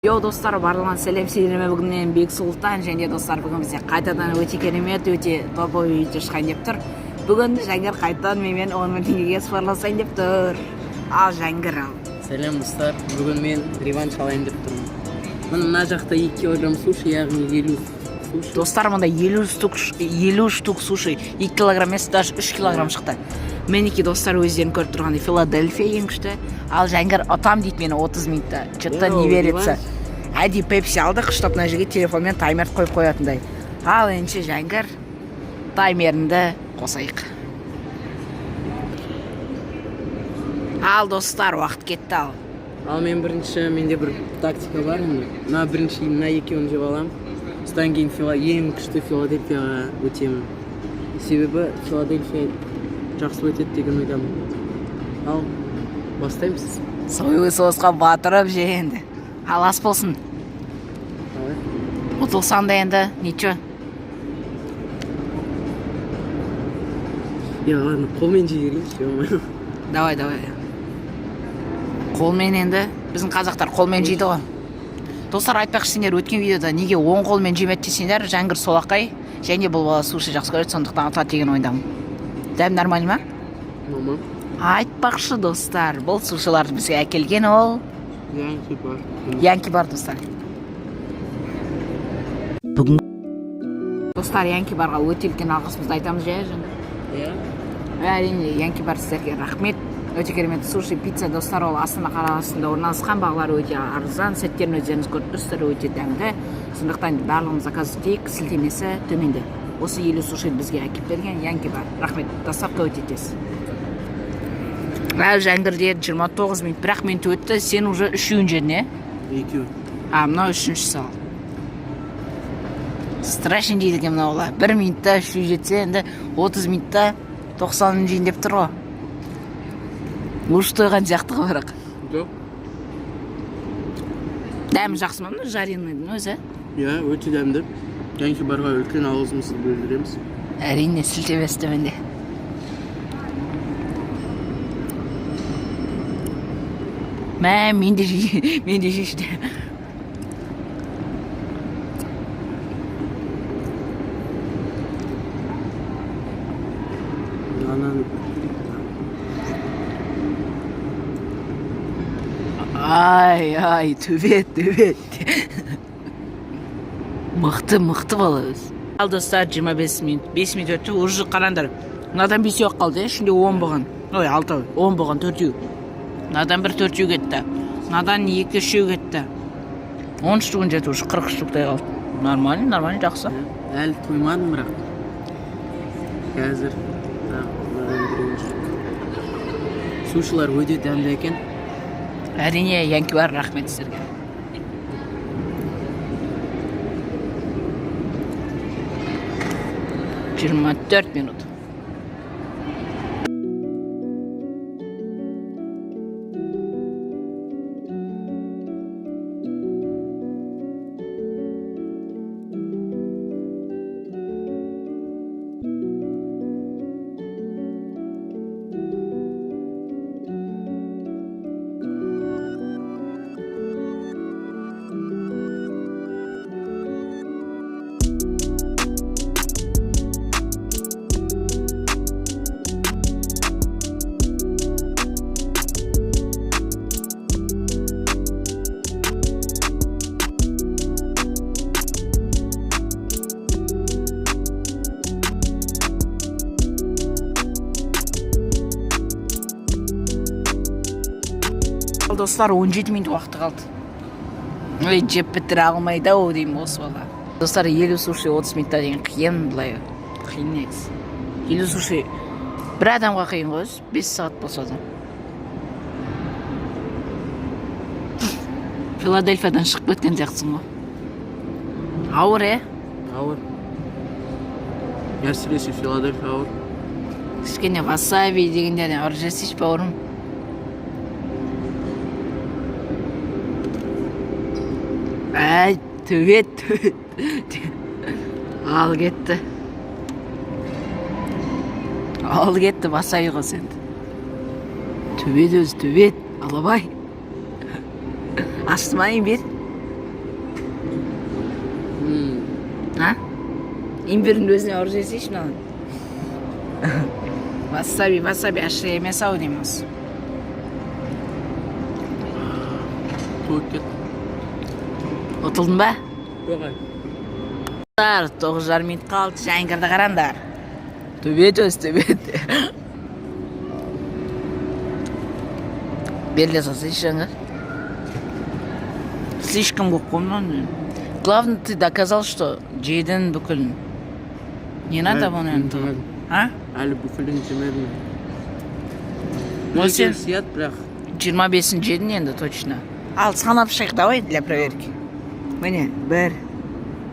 Достар, барлығын сәлем, сіздерге бүгіннен Бек Сұлтан және достар, бүгін бізде қайтадан өте керемет, өте топовый видео шығайын деп тұр. Бүгін Жәңгір қайтадан менімен 10 мың теңгеге спорласайын деп тұр. Ал Жәңгір ал. Сәлем достар, бүгін мен реванш алайын деп тұрмын. Мына жақта 2 килограмм суши, яғни 50 суши. Достар, мында 50 штук суши, 2 килограмм емес, даже 3 килограмм шықты. Менікі достар өздерін көріп тұрғанда Филадельфия ең күшті. Ал Жәңгір атам дейді мені 30 минутта. Что-то не верится. Әди пепси алдық, чтоб мына жерге телефонмен таймер қойып қоятындай. Ал енді Жәңгір таймерінді қосайық. Ал достар, уақыт кетті ал. Ал мен бірінші, менде бір тактика бар. Мына бірінші мына екеуін жеп алам. Содан кейін ең күшті Филадельфияға өтемін. Себебі Филадельфия жақсы өтеді деген ойдамын. Ал бастаймыз. Сойлы соғысқа батырып жегенді. Ал ас болсын. Ұтылсан да енді, ничо. Ладно, қолмен жейірейінші. Давай. Қолмен енді, біздің қазақтар қолмен жейді ғой. Достар, айтпақшы сендер өткен видеода неге 10 қолмен жемеді десеңдер, Жәңгір солақай, және бұл бала суши жақсы көреді, сондықтан атады деген ойдамын. Дәм нормаль ма? Нормаль. Айтпақшы достар, бұл сушиларды бізге әкелген ол Янки бар достар. Бүгін достар, Янки барға өте үлкен алғысымызды айтамыз жай Жәңгір. Әрине, Янки бар сіздерге рахмет. Өте керемет суши, пицца достар, ол Астана қаласында орналасқан, бағалары өте арзан, сәттерін өздеріңіз көріп тұрсыздар, өте дәмді. Сондықтан барлығымыз заказ етейік, сілтемесі төменде. Осы 50 суши бізге әкеп берген Янки бар. Рахмет, доставка өте тез. Әл Жәңгірде 29 минут, бірақ минут өтті, сен уже 3-ін жеріне? 2. Мынау 3-ші сал. Страшен дейді кен мынау ола. 1 минутта 3 жетсе, енді 30 минутта 90-ын жейін деп тұр ғой. Лұш тойған жақтығы барақ. Жоқ. Дәмі жақсы ма, жаринның өзі? Өте дәмді. Янки барға үлкен алғысымызды білдіреміз. Әрине, сілтемесі төменде. Мен де жейшті. Ай, төбет. Мықты бала өз. Ал достар, 25 минут. 5 минут өтті, уже қарандар. Мынадан 5 өк қалды, ішінде 10 бұған. 6, 10 бұған, 4. Мынадан 1 4 кетті. Мынадан 2 3 кетті. 10 штуғын жеті, уже 40 штуқтай қалды. Нормально, жақсы. Әлі тоймадым бірақ. Қазір. Сушилар өте дәмді екен. Әрине, Янки бар, рахмет сіздерге. Жиырма 4 минут. Достар, 17 минут уақыты қалды. Жеп бітіре алмайды ау деймін осы бала. Достар, 50 суши 30 минутта деген қиын бұлай. Қиын негіз. 50 суши бір адамға қиын ғой, 5 сағат болса да. Филадельфиядан шығып кеткен сияқтысың ғой. Ауыр, Ауыр. Әсіресе Филадельфия ауыр. Кішкене васаби дегендерден ауыр жесейші бауырым. Төбет. Ал кетті, басайға сенді. Төбет, алабай. Астымайын бер. А? Имбирдің өзіне ауыр жесейші мынаны. Васаби ашық емес ау дейміз. Туып кет. Ұтылдың ба? Жоғай. 9,5 минут қалды, жаңғырды қарандар. Төбет өз, төбет. Белде сосайшы жаңғыр. Слишком көп қомнан. Главное, ты доказал, что жедің бүкілін. Не надо бұны енді? А? Әлі бүкілін жемедім. Ол сен Сият, бірақ 25-ін жедің енді, точно. Ал, санап шайық, давай, для проверки. Міне, 1,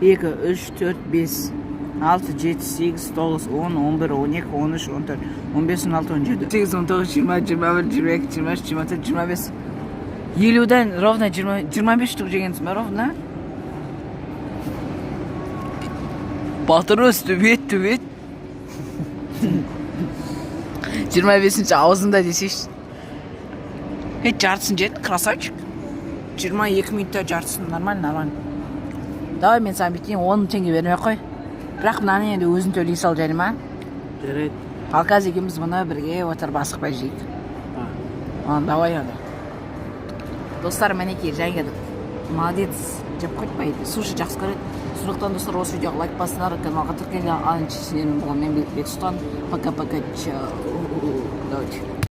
2, 3, 4, 5, 6, 7, 8, 9, 10, 11, 12, 13, 14, 15, 16, 17, 18, 19, 20, 21, 22, 23, 24, 25. 50-ден ровно 25 штук жегенсің ба, ровно? Батыр өз, төбет. 25-ші аузында десейші. Жартысын жеді, красавчик. 22 минутта жартысын, нормально. Давай мен саған бітейін, 10 теңге бермей қой. Бірақ мынаны енді өзін төлей сал және ма? жарайды. Ал қазір екеуміз мұны бірге отыр басықпай жейік. Давай енді. Достар, мінекей жаңғырды. Молодец, жеп қойтпайды. Суши жақсы көреді. Сондықтан достар, осы видеоға лайк басыңдар, каналға тіркеліңдер. Сенің болған мен Бек Сұлтан. Пока-пока. Чао. Давайте.